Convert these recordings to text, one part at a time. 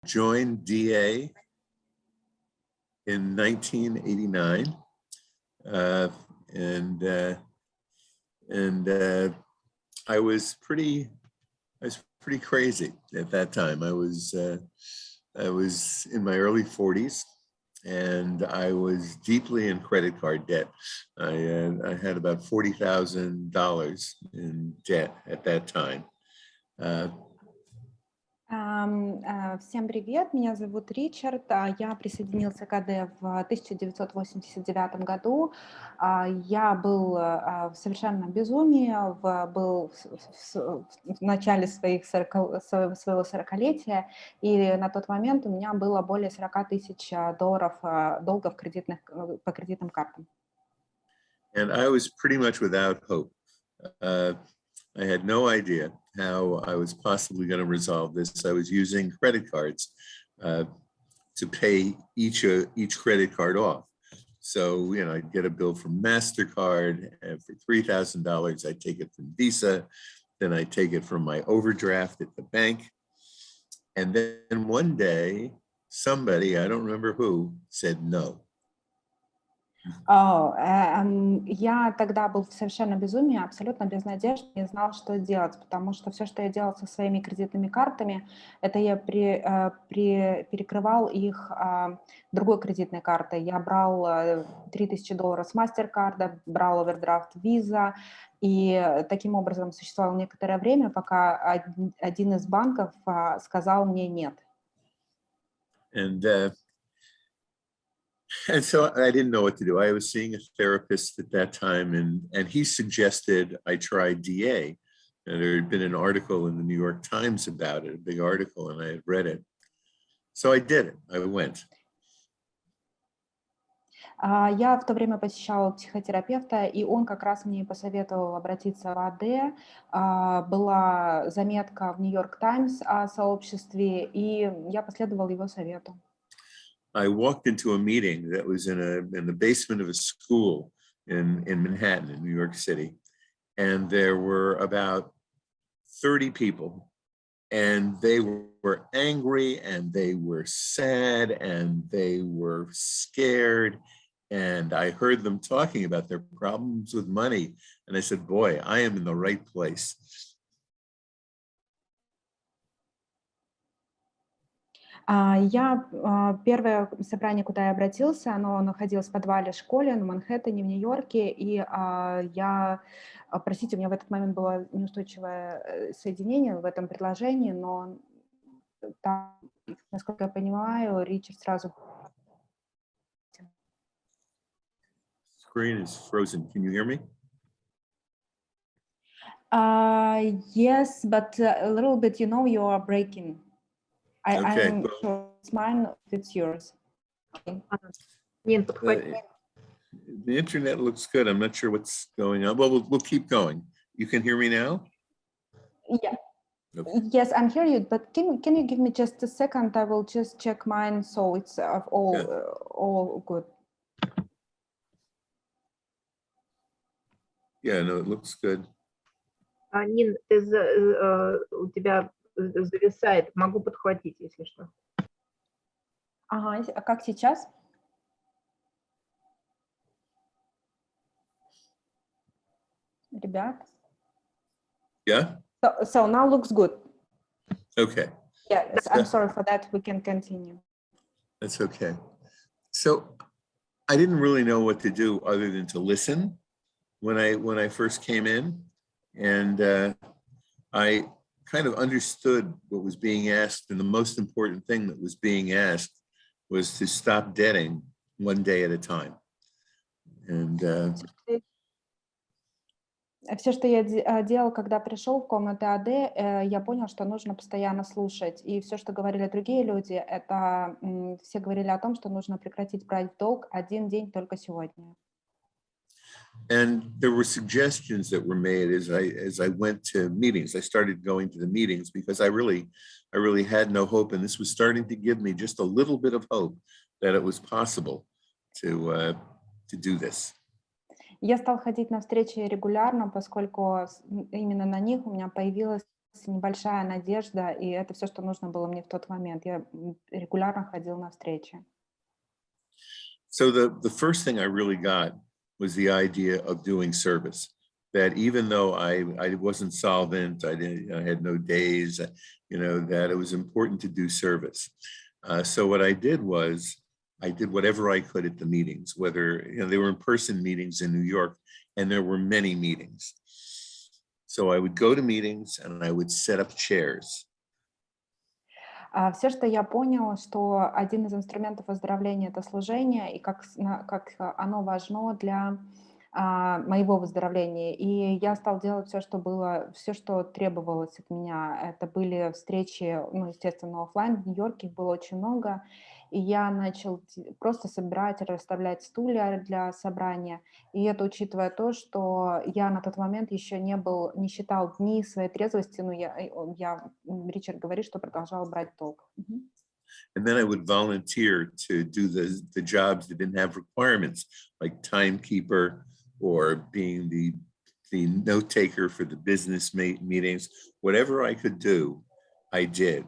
joined DA in 1989, I was pretty crazy at that time. I was in my early 40s, and I was deeply in credit card debt. I had about $40,000 in debt at that time. Всем привет, меня зовут Ричард, я присоединился к АД в 1989 году. Я был в совершенном безумии, был в начале своего 40-летия, и на тот момент у меня было более 40 тысяч долларов долгов по кредитным картам. And I was pretty much without hope. I had no idea how I was possibly going to resolve this. I was using credit cards to pay each credit card off. So, you know, I'd get a bill from MasterCard for $3,000. I'd take it from Visa. Then I'd take it from my overdraft at the bank. And then one day, somebody, I don't remember who, said no. Я тогда был в совершенном безумии, абсолютно без надежд, не знал, что делать, потому что все, что я делал со своими кредитными картами, это я перекрывал их другой кредитной картой. Я брал $3000 с MasterCard, брал овердрафт Visa, и таким образом существовало некоторое время, пока один из банков сказал мне нет. And so I didn't know what to do. I was seeing a therapist at that time, and he suggested I try DA. And there had been an article in the New York Times about it, a big article, and I had read it. So I did it. I went. Я в то время посещала психотерапевта, и он как раз мне посоветовал обратиться в АД. Была заметка в New York Times о сообществе, и я последовала его совету. I walked into a meeting that was in the basement of a school in Manhattan, in New York City. And there were about 30 people, and they were angry, and they were sad, and they were scared. And I heard them talking about their problems with money. And I said, boy, I am in the right place. Первое собрание, куда я обратился, оно находилось в подвале школы на Манхэттене в Нью-Йорке, и простите, у меня в этот момент было неустойчивое соединение в этом предложении, но там, насколько я понимаю, Ричард сразу... Screen is frozen. Can you hear me? Yes, but a little bit, you are breaking. Okay. I'm sure it's mine, it's yours. Okay. The internet looks good. I'm not sure what's going on. Well, we'll keep going. You can hear me now? Yeah. Okay. Yes, I'm hearing you, but can you give me just a second? I will just check mine, so it's all good. Yeah, no, it looks good. Нин, у тебя зависает. Могу подхватить, если что. Ага, а как сейчас? Ребят? Yeah? So now looks good. Okay. Yeah, I'm sorry for that. We can continue. That's okay. So I didn't really know what to do other than to listen when I first came in. And I kind of understood what was being asked, and the most important thing that was being asked was to stop debting one day at a time. And все, что я делал, когда пришел в комнату АД, я понял, что нужно постоянно слушать. И все, что говорили другие люди, это все говорили о том, что нужно прекратить брать в долг один день только сегодня. And there were suggestions that were made as I went to meetings. I started going to the meetings because I really had no hope, and this was starting to give me just a little bit of hope that it was possible to do this. Я стал ходить на встречи регулярно, поскольку именно на них у меня появилась небольшая надежда, и это все, что нужно было мне в тот момент. Я регулярно ходила на встречи. So the first thing I really got was the idea of doing service. That even though I wasn't solvent, I had no days, that it was important to do service. So what I did was I did whatever I could at the meetings, whether they were in-person meetings in New York, and there were many meetings. So I would go to meetings and I would set up chairs. Все, что я поняла, что один из инструментов выздоровления — это служение, и как оно важно для моего выздоровления. И я стала делать все, что требовалось от меня. Это были встречи, естественно, офлайн. В Нью-Йорке их было очень много. И я начал просто собирать, расставлять стулья для собрания. И это учитывая то, что я на тот момент еще не считал дни своей трезвости. Ричард говорит, что продолжал брать толк. And then I would volunteer to do the jobs that didn't have requirements, like timekeeper or being the note taker for the business meetings. Whatever I could do, I did.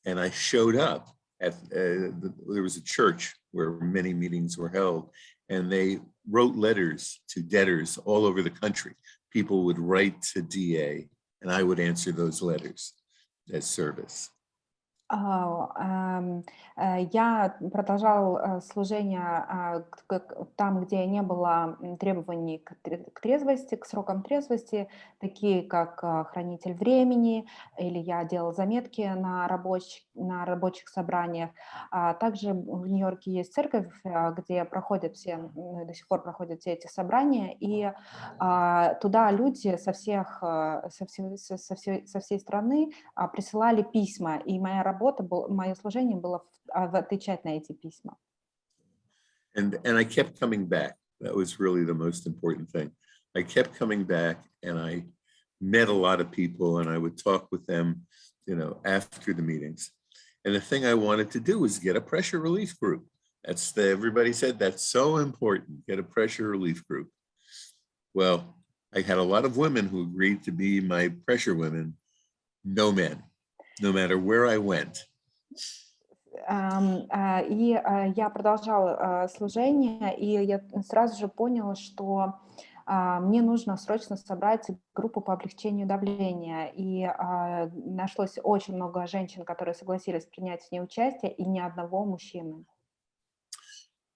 And I showed up there was a church where many meetings were held, and they wrote letters to debtors all over the country. People would write to DA, and I would answer those letters as service. Я продолжал служение там, где не было требований к трезвости, к срокам трезвости, такие как хранитель времени, или я делала заметки на рабочих собраниях. Также в Нью-Йорке есть церковь, где проходят до сих пор проходят все эти собрания, и туда люди со всей страны присылали письма, и мое служение было отвечать на эти письма. And I kept coming back. That was really the most important thing. I kept coming back, and I met a lot of people, and I would talk with them, after the meetings. And the thing I wanted to do was get a pressure relief group. Everybody said that's so important, get a pressure relief group. Well, I had a lot of women who agreed to be my pressure women, no men, no matter where I went. И я продолжала служение, и я сразу же поняла, что мне нужно срочно собрать группу по облегчению давления. И нашлось очень много женщин, которые согласились принять в ней участие, и ни одного мужчины.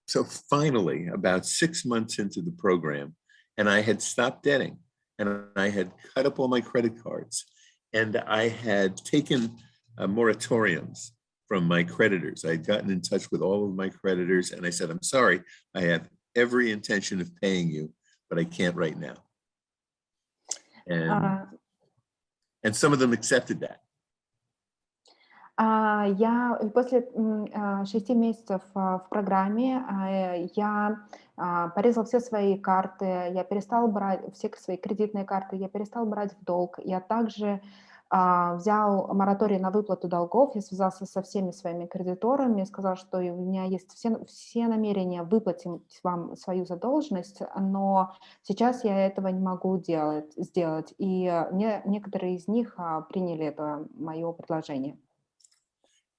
So finally, about 6 months into the program, and I had stopped debting, and I had cut up all my credit cards, and I had taken moratoriums from my creditors. I had gotten in touch with all of my creditors, and I said, I'm sorry, I have every intention of paying you, but I can't right now. And some of them accepted that. Я после 6 месяцев в программе я порезала все свои карты, я перестала брать все свои кредитные карты, я перестала брать в долг. Я также взял мораторий на выплату долгов, я связался со всеми своими кредиторами, сказал, что у меня есть все намерения выплатить вам свою задолженность, но сейчас я этого не могу сделать. И некоторые из них приняли это мое предложение.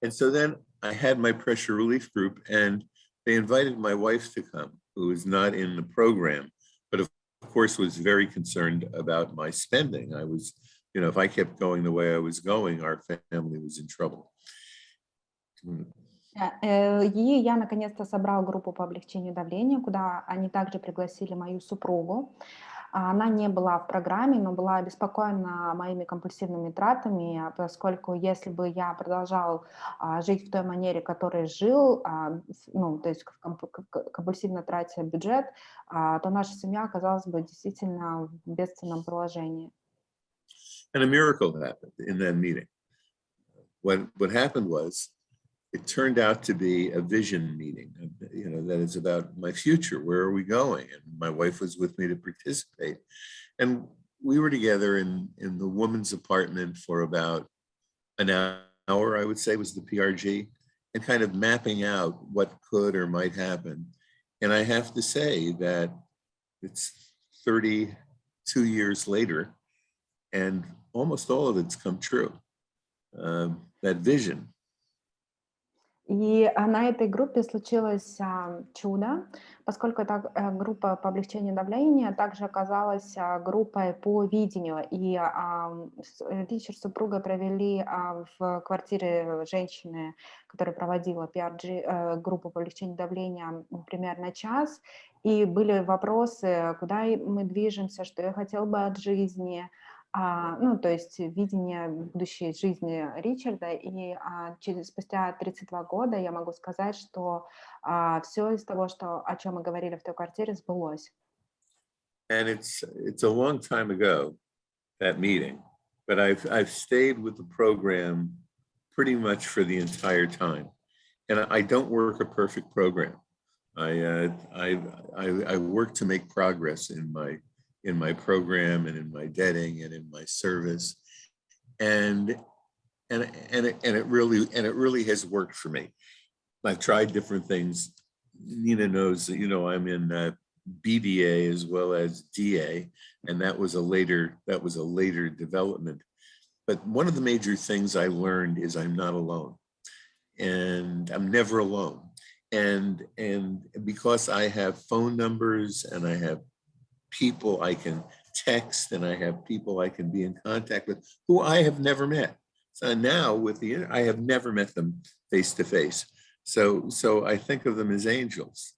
And so then I had my pressure relief group, and they invited my wife to come, who was not in the program, but of course was very concerned about my spending. I was, if I kept going the way I was going, our family was in trouble. И я наконец-то собрала группу по облегчению давления, куда они также пригласили мою супругу. Она не была в программе, но была обеспокоена моими компульсивными тратами, поскольку если бы я продолжал жить в той манере, которой жил, то есть компульсивно тратя бюджет, то наша семья оказалась бы действительно в бедственном положении. And a miracle happened in that meeting. What happened was, it turned out to be a vision meeting, that is about my future. Where are we going? And my wife was with me to participate. And we were together in the woman's apartment for about an hour, I would say, was the PRG, and kind of mapping out what could or might happen. And I have to say that it's 32 years later, and almost all of it's come true. That vision. И на этой группе случилось чудо, поскольку эта группа по облегчению давления также оказалась группой по видению. И Ричард с супругой провели в квартире женщины, которая проводила группу по облегчению давления, примерно час. И были вопросы, куда мы движемся, что я хотел бы от жизни. Ну, то есть видение будущей жизни Ричарда, и спустя 32 года я могу сказать, что все из того, о чем мы говорили в той квартире, сбылось. And it's a long time ago, that meeting, but I've stayed with the program pretty much for the entire time. And I don't work a perfect program. I work to make progress in my program and in my dating and in my service, and it really has worked for me. I've tried different things. Nina knows that, you know, I'm in BDA as well as DA, and that was a later development. But one of the major things I learned is I'm not alone, and I'm never alone. And because I have phone numbers and I have people I can text and I have people I can be in contact with who I have never met. So now with the internet, I have never met them face to face. So I think of them as angels.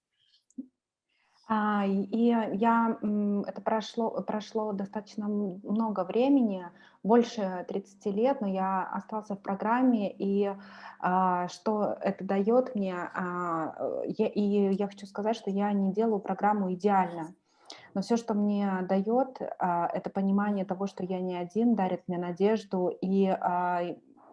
Это прошло достаточно много времени, больше 30 лет, но я остался в программе, и что это дает мне, я хочу сказать, что я не делаю программу идеально. Но все, что мне дает, это понимание того, что я не один, дарит мне надежду, и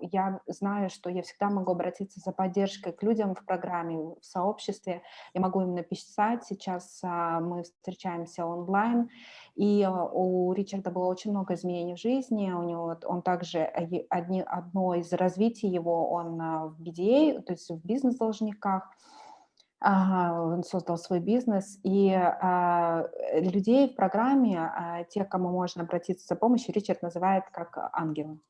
я знаю, что я всегда могу обратиться за поддержкой к людям в программе, в сообществе. Я могу им написать. Сейчас мы встречаемся онлайн, и у Ричарда было очень много изменений в жизни. Он также, одно из развитий его, он в BDA, то есть в бизнес-должниках. Он создал свой бизнес, и людей в программе, тех, кому можно обратиться за помощью, Ричард называет как ангелы.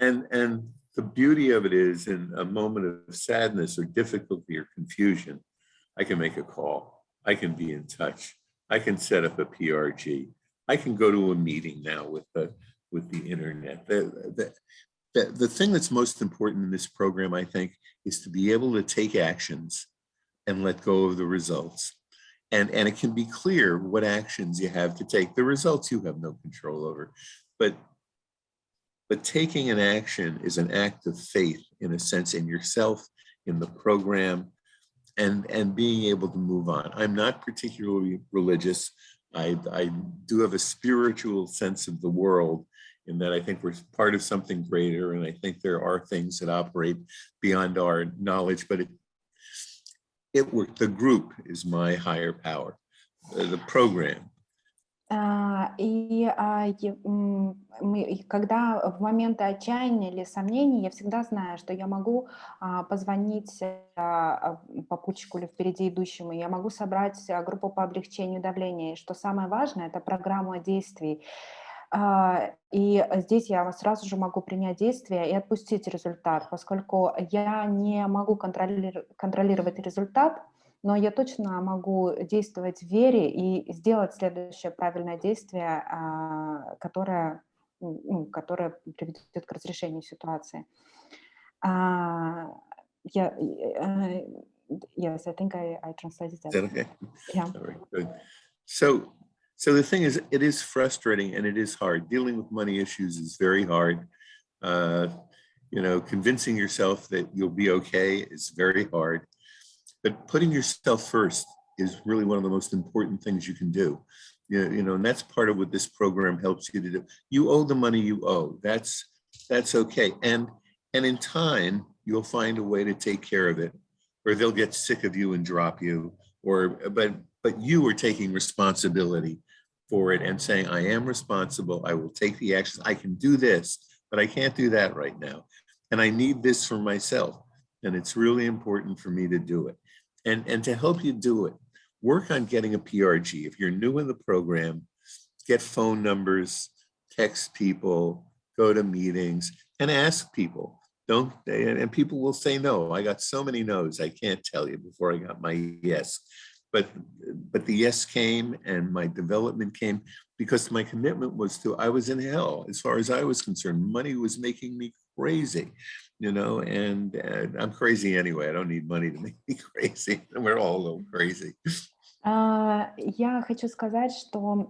And the beauty of it is, in a moment of sadness or difficulty or confusion, I can make a call. I can be in touch. I can set up a PRG. I can go to a meeting now with the internet. The thing that's most important in this program, I think, is to be able to take actions and let go of the results. And it can be clear what actions you have to take. The results you have no control over. But taking an action is an act of faith, in a sense, in yourself, in the program, and being able to move on. I'm not particularly religious. I do have a spiritual sense of the world, in that I think we're part of something greater, and I think there are things that operate beyond our knowledge, but the group is my higher power, the program. Когда в моменты отчаяния или сомнений, я всегда знаю, что я могу позвонить попутчику или впереди идущему, я могу собрать группу по облегчению давления. И что самое важное, это программа действий. И здесь я сразу же могу принять действие и отпустить результат, поскольку я не могу контролировать результат, но я точно могу действовать в вере и сделать следующее правильное действие, которое приведет к разрешению ситуации. Yes, I think I translated that. Is that okay? Yeah. All right, good. So the thing is, it is frustrating and it is hard. Dealing with money issues is very hard. Convincing yourself that you'll be okay is very hard. But putting yourself first is really one of the most important things you can do. And that's part of what this program helps you to do. You owe the money you owe. That's okay. And in time, you'll find a way to take care of it, or they'll get sick of you and drop you, but you are taking responsibility for it and saying, I am responsible. I will take the actions. I can do this, but I can't do that right now. And I need this for myself. And it's really important for me to do it. And to help you do it, work on getting a PRG. If you're new in the program, get phone numbers, text people, go to meetings, and ask people. Don't they? And people will say no. I got so many no's, I can't tell you before I got my yes. But the yes came, and my development came because my commitment was to, I was in hell as far as I was concerned. Money was making me crazy, you know, and I'm crazy anyway. I don't need money to make me crazy. We're all a little crazy. Я хочу сказать, что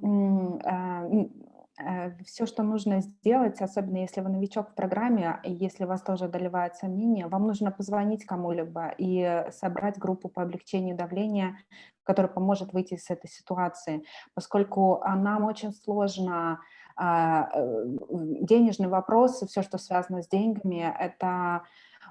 все, что нужно сделать, особенно если вы новичок в программе, и если вас тоже одолевает сомнения, вам нужно позвонить кому-либо и собрать группу по облегчению давления, которая поможет выйти из этой ситуации, поскольку нам очень сложно денежные вопросы, все, что связано с деньгами, это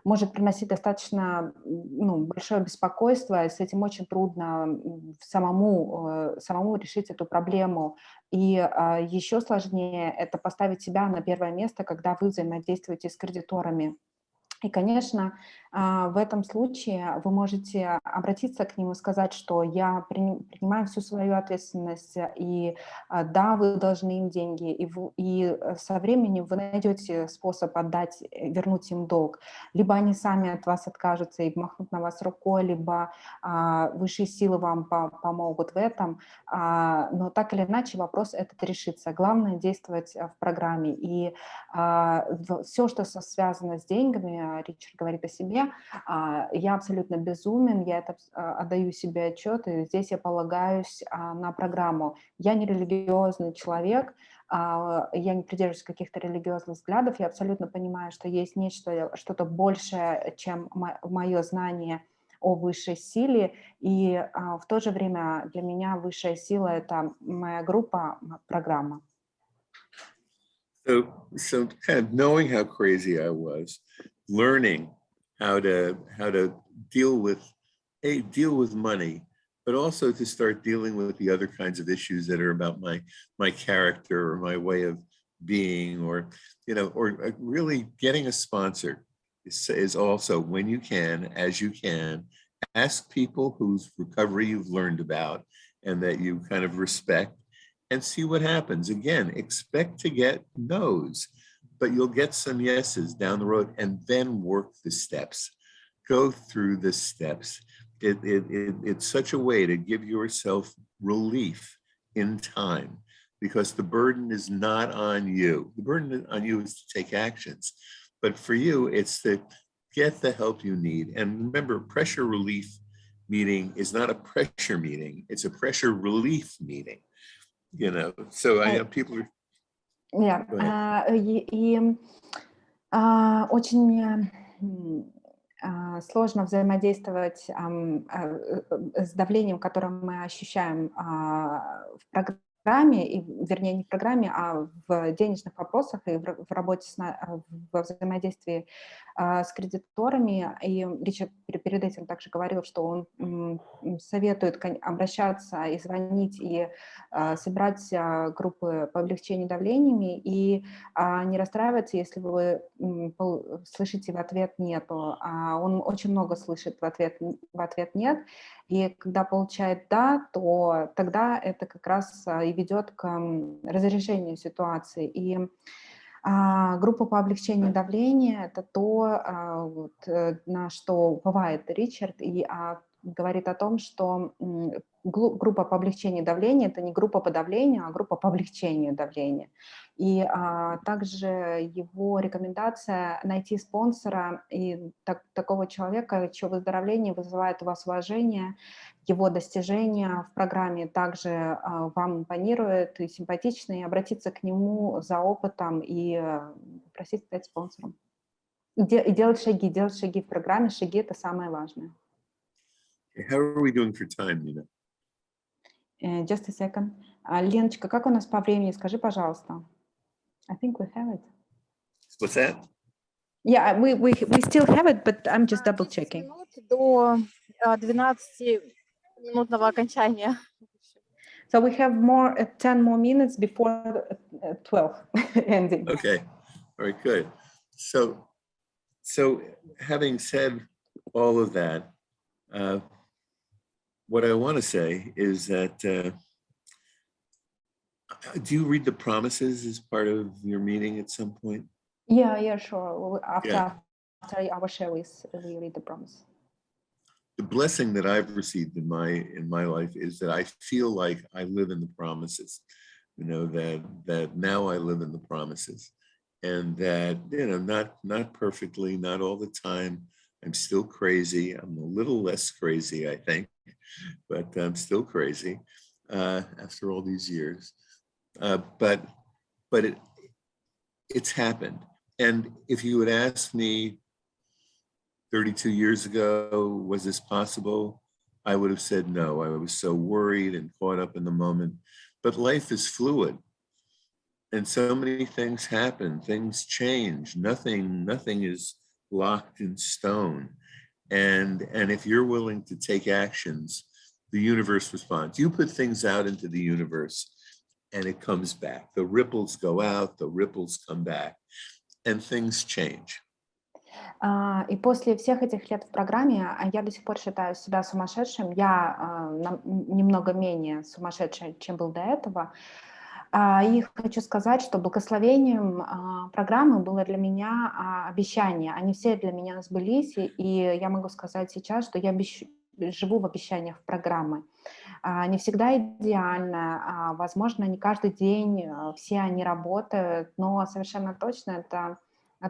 может приносить достаточно большое беспокойство, и с этим очень трудно самому решить эту проблему. И еще сложнее это поставить себя на первое место, когда вы взаимодействуете с кредиторами. И, конечно, в этом случае вы можете обратиться к ним и сказать, что я принимаю всю свою ответственность, и да, вы должны им деньги, и со временем вы найдете способ вернуть им долг. Либо они сами от вас откажутся и махнут на вас рукой, либо высшие силы вам помогут в этом. Но так или иначе вопрос этот решится. Главное действовать в программе. И все, что связано с деньгами, Ричард говорит о себе, я абсолютно безумен, я отдаю себе отчет, и здесь я полагаюсь на программу. Я не религиозный человек, я не придерживаюсь каких-то религиозных взглядов, я абсолютно понимаю, что есть что-то большее, чем мое знание о высшей силе, и в то же время для меня высшая сила — это моя группа, программа. So kind of knowing how crazy I was, learning how to deal with money, but also to start dealing with the other kinds of issues that are about my character or my way of being, or really getting a sponsor is also, when you can, as you can, ask people whose recovery you've learned about and that you kind of respect, and see what happens. Again, expect to get no's, but you'll get some yeses down the road, and then work the steps. Go through the steps. It's such a way to give yourself relief in time, because the burden is not on you. The burden on you is to take actions, but for you, it's to get the help you need. And remember, pressure relief meeting is not a pressure meeting, it's a pressure relief meeting. So I know people are... Очень сложно взаимодействовать с давлением, которое мы ощущаем в программе, вернее, не в программе, а в денежных вопросах и в работе, во взаимодействии с кредиторами. И Ричард перед этим также говорил, что он советует обращаться и звонить, и собирать группы по облегчению давлениями, и не расстраиваться, если вы слышите в ответ «нету». Он очень много слышит в ответ «нет», и когда получает «да», то тогда это как раз и ведет к разрешению ситуации. И группа по облегчению давления — это то, на что уповает Ричард, и говорит о том, что группа по облегчению давления — это не группа по давлению, а группа по облегчению давления. И также его рекомендация — найти спонсора и такого человека, чье выздоровление вызывает у вас уважение, его достижения в программе также вам импонируют и симпатичны, и обратиться к нему за опытом и попросить стать спонсором. И делать шаги в программе. Шаги — это самое важное. How are we doing for time, Nina? Just a second. Леночка, как у нас по времени? Скажи, пожалуйста. I think we have it. What's that? Yeah, we still have it, but I'm just double checking. 10 минут до 12-минутного окончания. So we have 10 more minutes before 12 ending. Okay, all right, good. So having said all of that, what I want to say is that Do you read the promises as part of your meeting at some point? Yeah, sure. Yeah. After our share, we read the promise. The blessing that I've received in my life is that I feel like I live in the promises, that now I live in the promises, and that, not perfectly, not all the time. I'm still crazy. I'm a little less crazy, I think, but I'm still crazy after all these years. But it's happened. And if you had asked me 32 years ago, was this possible? I would have said no. I was so worried and caught up in the moment. But life is fluid. And so many things happen, things change. Nothing is locked in stone. And if you're willing to take actions, the universe responds. You put things out into the universe and it comes back. The ripples go out, the ripples come back, and things change. И после всех этих лет в программе я до сих пор считаю себя сумасшедшим. Я немного менее сумасшедшая, чем был до этого. И хочу сказать, что благословением программы было для меня обещание. Они все для меня сбылись, и я могу сказать сейчас, что я живу в обещаниях программы. Не всегда идеально, возможно, не каждый день все они работают, но совершенно точно это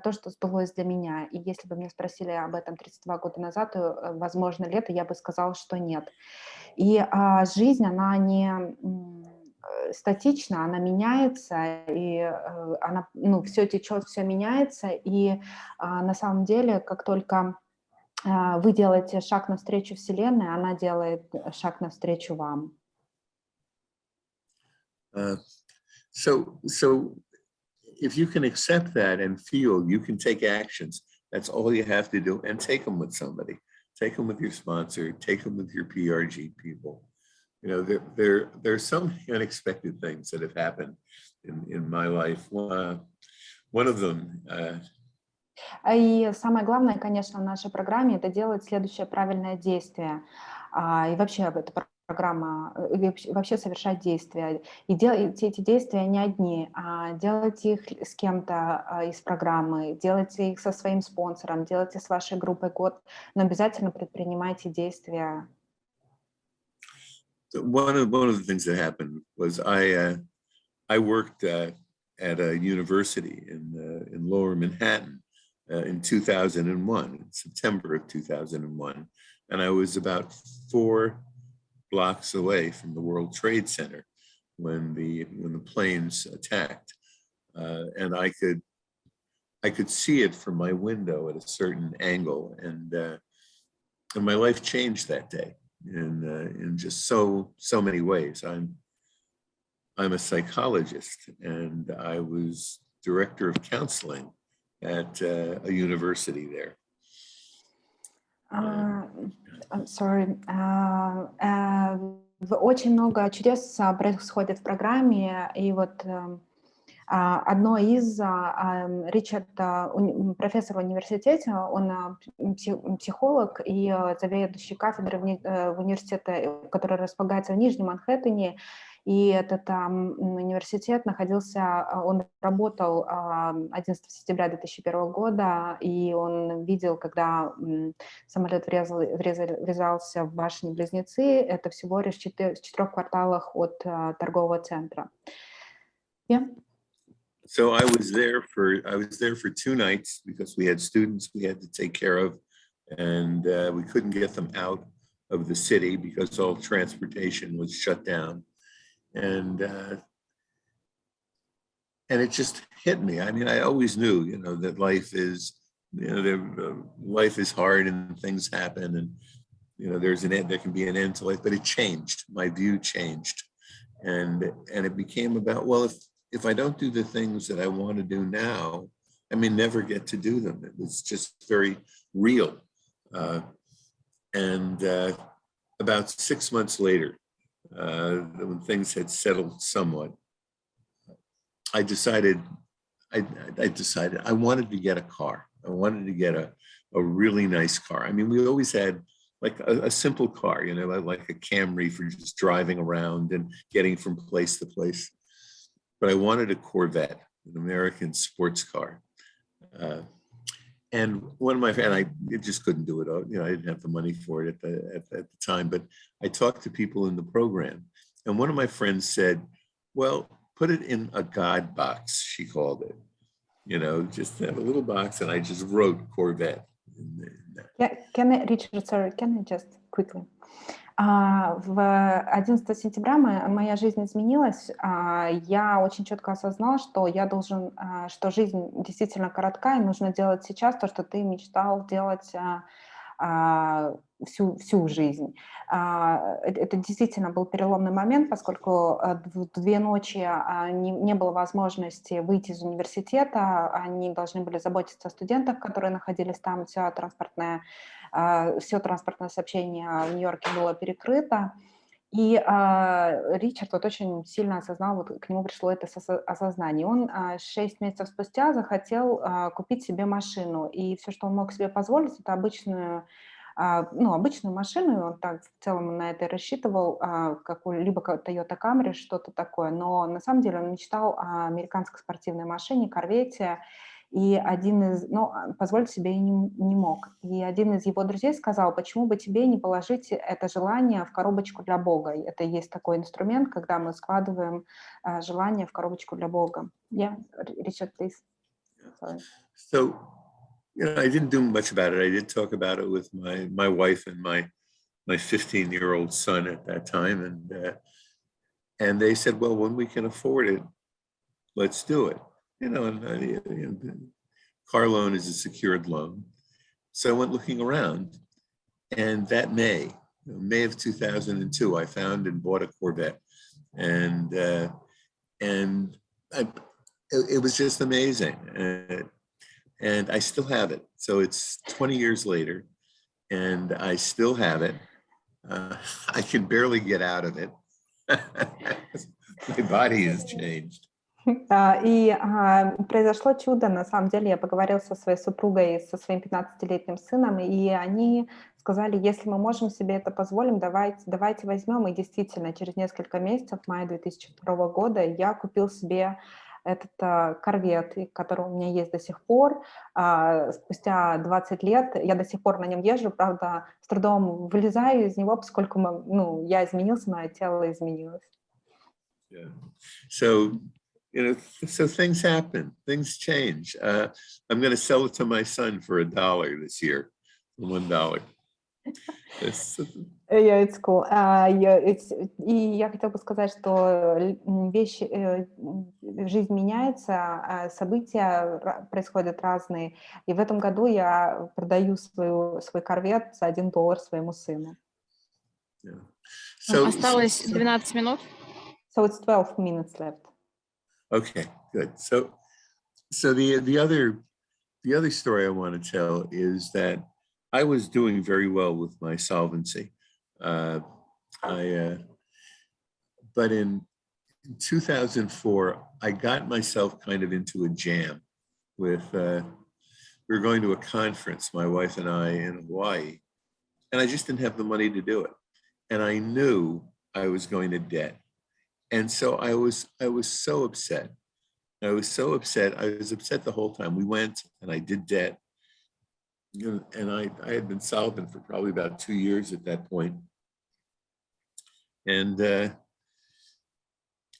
то, что сбылось для меня. И если бы меня спросили об этом 32 года назад, то, возможно, лето, я бы сказала, что нет. И жизнь, она не статична, она меняется, и она, все течет, все меняется, и на самом деле, как только вы делаете шаг навстречу Вселенной, она делает шаг навстречу вам. So if you can accept that and feel, you can take actions. That's all you have to do, and take them with somebody. Take them with your sponsor. Take them with your PRG people. There's some unexpected things that have happened in my life. One of them. И самое главное, конечно, в нашей программе — это делать следующее правильное действие. И вообще эта программа, вообще совершать действия. И делать эти действия не одни, а делайте их с кем-то из программы, делайте их со своим спонсором, делайте с вашей группой год, но обязательно предпринимайте действия. One of the things that happened was I worked at a university in Lower Manhattan in 2001, in September of 2001, and I was about 4 blocks away from the World Trade Center when the planes attacked, and I could see it from my window at a certain angle, and my life changed that day in just so many ways. I'm a psychologist, and I was director of counseling at a university there. I'm sorry. Очень много чудес происходит в программе, и вот одно из Ричард, профессор в университете, он психолог и заведующий кафедрой в университете, который располагается в Нижнем Манхэттене. И этот университет он работал 11 сентября 2001 года, и он видел, когда самолет врезался в башни-близнецы, это всего лишь в 4 кварталах от торгового центра. Yeah. So I was there for 2 nights because we had students we had to take care of, and we couldn't get them out of the city because all transportation was shut down. And it just hit me. I mean, I always knew, that life is, life is hard and things happen, and there can be an end to life. But it changed. My view changed, and it became about, well, if I don't do the things that I want to do now, I may never get to do them. It was just very real. And about 6 months later, when things had settled somewhat, I decided I wanted to get a car. I wanted to get a really nice car. I mean, we always had like a simple car, like a Camry for just driving around and getting from place to place. but I wanted a Corvette, an American sports car. And one of my friends, I just couldn't do it. You know, I didn't have the money for it at the time, but I talked to people in the program. And one of my friends said, well, put it in a God box, she called it. You know, just have a little box, and I just wrote Corvette. Richard, sorry, can I just quickly? В 11 сентября моя жизнь изменилась. Я очень четко осознала, что что жизнь действительно коротка, и нужно делать сейчас то, что ты мечтал делать всю жизнь. Это действительно был переломный момент, поскольку в 2 ночи не было возможности выйти из университета, они должны были заботиться о студентах, которые находились там, все транспортное сообщение в Нью-Йорке было перекрыто. И Ричард вот очень сильно осознал, вот к нему пришло это осознание. Он 6 месяцев спустя захотел купить себе машину, и все, что он мог себе позволить, это обычную машину, и он так в целом на это рассчитывал, какую-либо Toyota Camry, что-то такое, но на самом деле он мечтал о американской спортивной машине, корвете, и позволить себе и не мог. И один из его друзей сказал, почему бы тебе не положить это желание в коробочку для Бога. Это есть такой инструмент, когда мы складываем желание в коробочку для Бога. Yeah, Richard, please. Sorry. So, you know, I didn't do much about it. I did talk about it with my wife and my 15-year-old son at that time, and they said, well, when we can afford it, let's do it. You know, car loan is a secured loan. So I went looking around, and that May of 2002, I found and bought a Corvette, and it was just amazing. And I still have it. So it's 20 years later, and I still have it. I can barely get out of it. My body has changed. И произошло чудо, на самом деле. Я поговорила со своей супругой, со своим 15-летним сыном, и они сказали, если мы можем себе это позволим, давайте возьмем. И действительно, через несколько месяцев, в мае 2002 года, я купил себе этот корвет, который у меня есть до сих пор. Спустя 20 лет я до сих пор на нем езжу, правда, с трудом вылезаю из него, поскольку я изменился, мое тело изменилось. Yeah. So, you know, so things happen, things change. I'm going to sell it to my son for $1 this year, $1. Yeah, it's cool. И я хотела бы сказать, что жизнь меняется, события происходят разные. И в этом году я продаю свой корвет за $1 своему сыну. Yeah. Осталось 12 минут. So it's 12 minutes left. Okay, good. So the other story I want to tell is that I was doing very well with my solvency. But in 2004, I got myself kind of into a jam with, we were going to a conference, my wife and I, in Hawaii, and I just didn't have the money to do it. And I knew I was going to debt. And so I was so upset. I was upset the whole time. We went and I did debt. And I had been solvent for probably about 2 years at that point. And I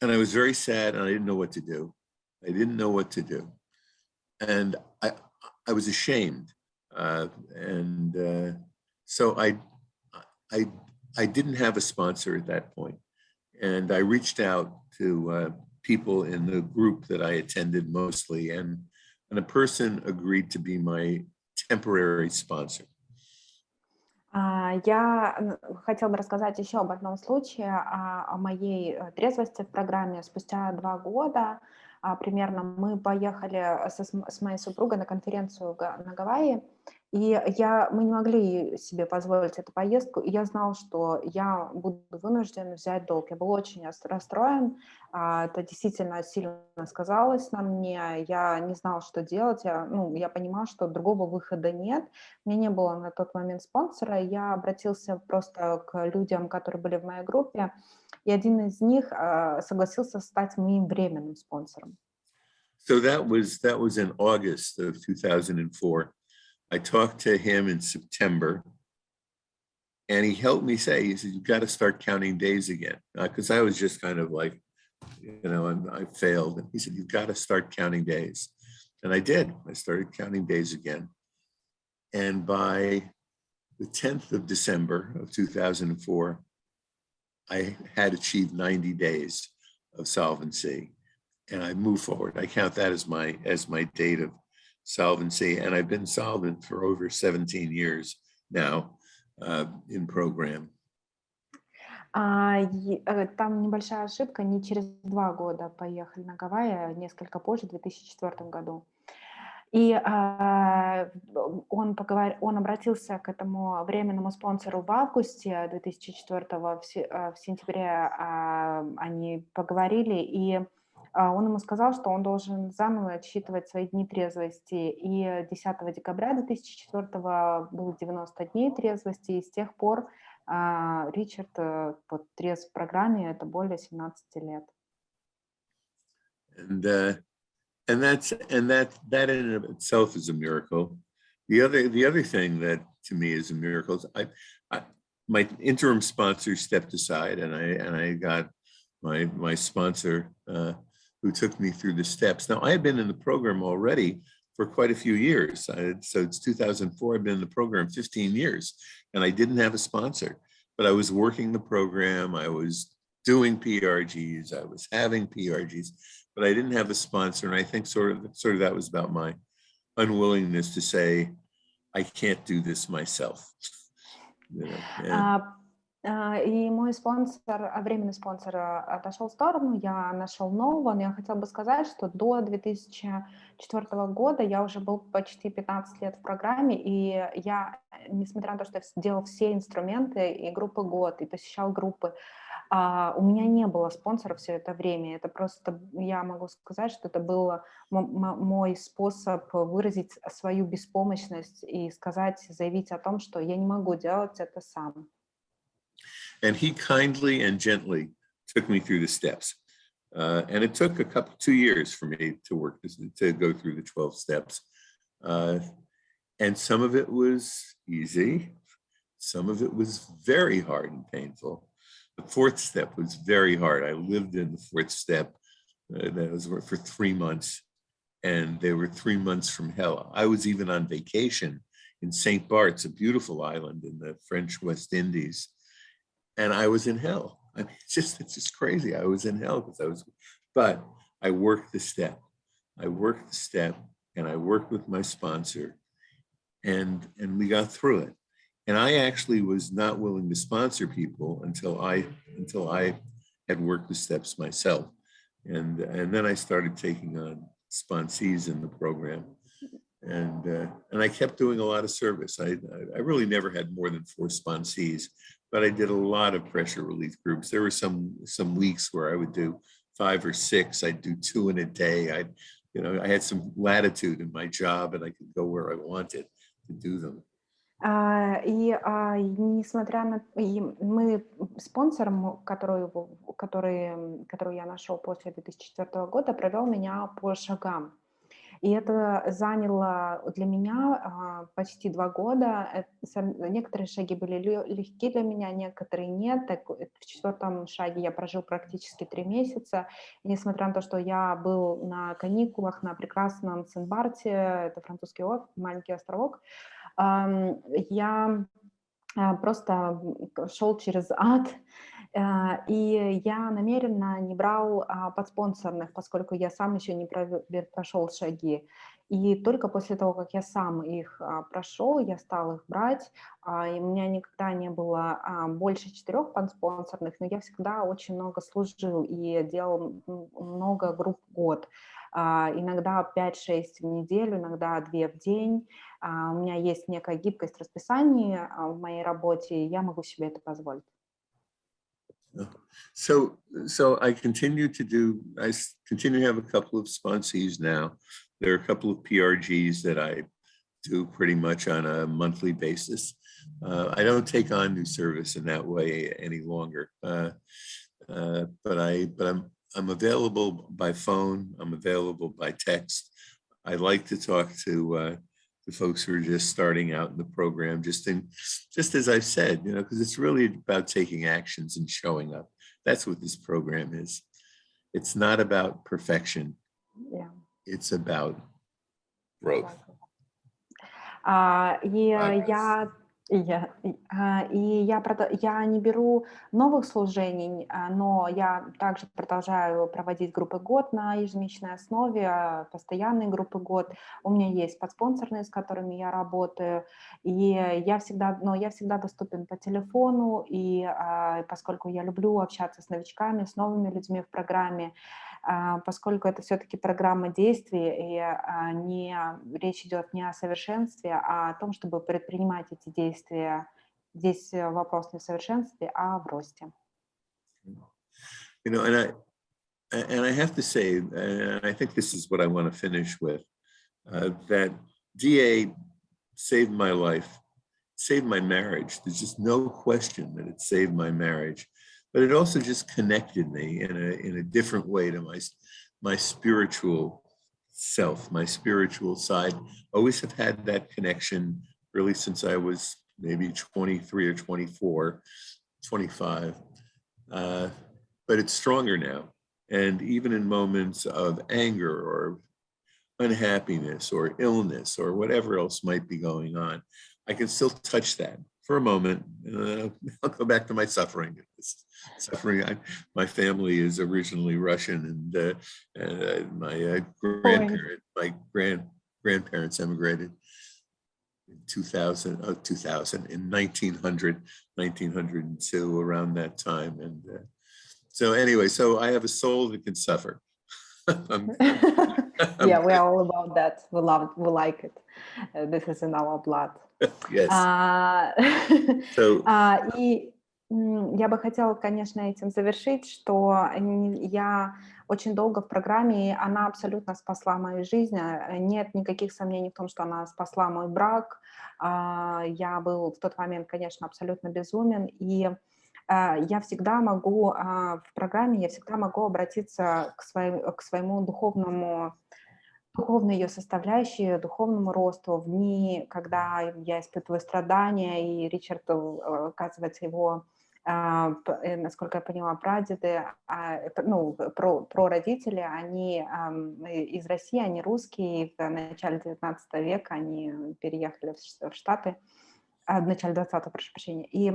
was very sad, and I didn't know what to do. And I was ashamed. So I didn't have a sponsor at that point. And I reached out to people in the group that I attended mostly, and a person agreed to be my temporary sponsor. Я хотела бы рассказать еще об одном случае, о моей трезвости в программе. Спустя 2 года примерно мы поехали с моей супругой на конференцию на Гавайи, И мы не могли себе позволить эту поездку, и я знал, что я буду вынужден взять долг. Я был очень расстроен, это действительно сильно сказалось на мне, я не знал, что делать, я понимал, что другого выхода нет, у меня не было на тот момент спонсора, я обратился просто к людям, которые были в моей группе, и один из них согласился стать моим временным спонсором. So that was in August of 2004. I talked to him in September, and he helped me say, he said, "You've got to start counting days again." Because I was just kind of like, and I failed. And he said, "You've got to start counting days." And I did. I started counting days again. And by the 10th of December of 2004, I had achieved 90 days of solvency. And I moved forward. I count that as my date of solvency, and I've been solvent for over 17 years now in program. Там небольшая ошибка, не через 2 года поехали на Гавайи, а несколько позже, в 2004 году. И он обратился к этому временному спонсору в августе 2004, в сентябре они поговорили, и он ему сказал, что он должен заново отсчитывать свои дни трезвости. И 10 декабря 2004 было 90 дней трезвости, и с тех пор Ричард трезв в программе, это более 17 лет. And that in and of itself is a miracle. The other thing that to me is a miracle is my interim sponsor stepped aside, and I got my sponsor who took me through the steps. Now, I had been in the program already for quite a few years. So it's 2004, I've been in the program 15 years, and I didn't have a sponsor, but I was working the program, I was doing PRGs, I was having PRGs, but I didn't have a sponsor. And I think sort of that was about my unwillingness to say, I can't do this myself. И мой спонсор, временный спонсор отошел в сторону, я нашел нового, но я хотела бы сказать, что до 2004 года я уже был почти 15 лет в программе, и я, несмотря на то, что я делал все инструменты и группы год, и посещал группы, у меня не было спонсора все это время. Это просто, я могу сказать, что это был мой способ выразить свою беспомощность и сказать, заявить о том, что я не могу делать это сам. And he kindly and gently took me through the steps. And it took 2 years for me to go through the 12 steps. And some of it was easy. Some of it was very hard and painful. The 4th step was very hard. I lived in the 4th step. That was for 3 months. And they were 3 months from hell. I was even on vacation in St. Bart's, a beautiful island in the French West Indies. And I was in hell. I mean, it's just crazy. I was in hell but I worked the step. And I worked with my sponsor, and we got through it. And I actually was not willing to sponsor people until I had worked the steps myself. And then I started taking on sponsees in the program. And I kept doing a lot of service. I really never had more than 4 sponsees, but I did a lot of pressure relief groups. There were some weeks where I would do 5 or 6. I'd do 2 in a day. I had some latitude in my job, and I could go where I wanted to do them. Несмотря на... мы спонсором, который я нашел после 2004 года, провел меня по шагам. И это заняло для меня почти 2 года. Некоторые шаги были легки для меня, некоторые нет. В 4-м шаге я прожил практически 3 месяца. И несмотря на то, что я был на каникулах на прекрасном Сен-Барте, это французский маленький островок, я просто шел через ад. И я намеренно не брал подспонсорных, поскольку я сам еще не прошел шаги. И только после того, как я сам их прошел, я стал их брать. И у меня никогда не было больше 4 спонсорных, но я всегда очень много служил и делал много групп в год. Иногда 5-6 в неделю, иногда 2 в день. У меня есть некая гибкость расписания в моей работе, и я могу себе это позволить. So I continue to have a couple of sponsees now. There are a couple of PRGs that I do pretty much on a monthly basis. I don't take on new service in that way any longer. But I'm available by phone. I'm available by text. I like to talk to the folks who are just starting out in the program, just as I've said, because it's really about taking actions and showing up. That's what this program is. It's not about perfection. Yeah. It's about growth. Я не беру новых служений, но я также продолжаю проводить группы год на ежемесячной основе, постоянные группы год. У меня есть подспонсорные, с которыми я работаю, и я всегда доступен по телефону, и поскольку я люблю общаться с новичками, с новыми людьми в программе, поскольку это все-таки программа действий, и речь идет не о совершенстве, а о том, чтобы предпринимать эти действия. Здесь вопрос не в совершенстве, а в росте. And I have to say, and I think this is what I want to finish with, that DA saved my life, saved my marriage. There's just no question that it saved my marriage. But it also just connected me in a different way to my spiritual self, my spiritual side. Always have had that connection really since I was maybe 23 or 24, 25. But it's stronger now. And even in moments of anger or unhappiness or illness or whatever else might be going on, I can still touch that for a moment, and then I'll go back to my suffering. My family is originally Russian, and my grandparents emigrated in 1902, around that time. And so anyway, so I have a soul that can suffer. Yeah, we are all about that. We like it. This is in our blood. Yes. И я бы хотела, конечно, этим завершить, что я очень долго в программе, и она абсолютно спасла мою жизнь. Нет никаких сомнений в том, что она спасла мой брак. Я был в тот момент, конечно, абсолютно безумен, и я всегда могу в программе, я всегда могу обратиться к своему духовной ее составляющей, духовному росту в дни, когда я испытываю страдания, и Ричард, оказывается, его, насколько я поняла, прадеды, прародители, они из России, они русские, в начале 19 века они переехали в Штаты, в начале 20-го, прошу прощения, и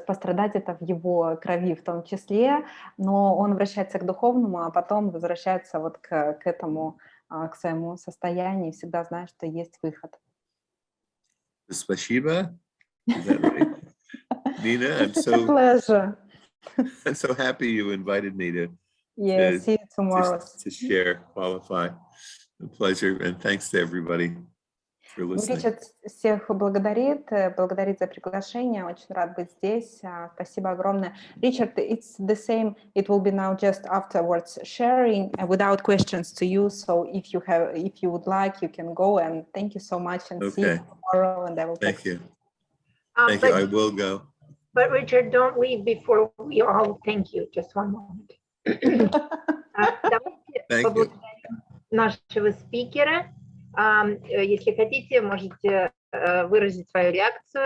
пострадать это в его крови в том числе, но он обращается к духовному, а потом возвращается вот к этому, к своему состоянию, и всегда знает, что есть выход. Спасибо. Is that right? Nina, I'm so happy you invited me to see you tomorrow. To share, qualify. A pleasure, and thanks to everybody. Ричард всех благодарит за приглашение, очень рад быть здесь, спасибо огромное. Ричард, it's the same, it will be now just afterwards sharing without questions to you, so if you would like, you can go, and thank you so much, and see you tomorrow, and I will Thank you. Thank you, I will go. But Richard, don't leave before we all thank you, just one moment. Давайте поблагодарим нашего спикера. Если хотите, можете выразить свою реакцию.